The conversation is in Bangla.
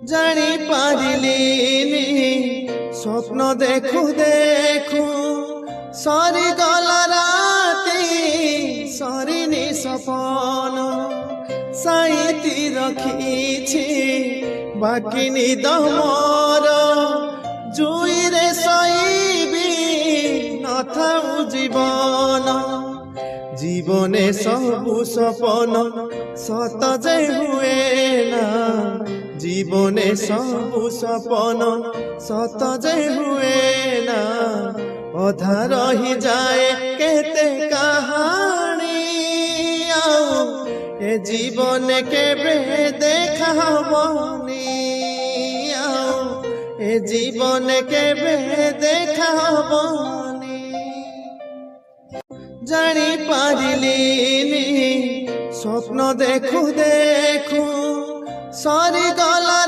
জানি পারিলিনি স্বপ্ন দেখু দেখু সরি গলা রাতি সরিনি সপন সাইতি রখিছি বাকি নিদ মোর জুইরে শৈবি নথাউ জীবন জীবনে সবু সপন সত যে হুয়ে না জীবনে সবু সপন সত যে হুয়ে না অধা রহি যায় কেতে কাহানি এ জীবনে কেবে দেখা হবনি এ জীবনে কেবে দেখা হবনি জানি পারিলিনি স্বপ্ন দেখু দেখু সরি গলা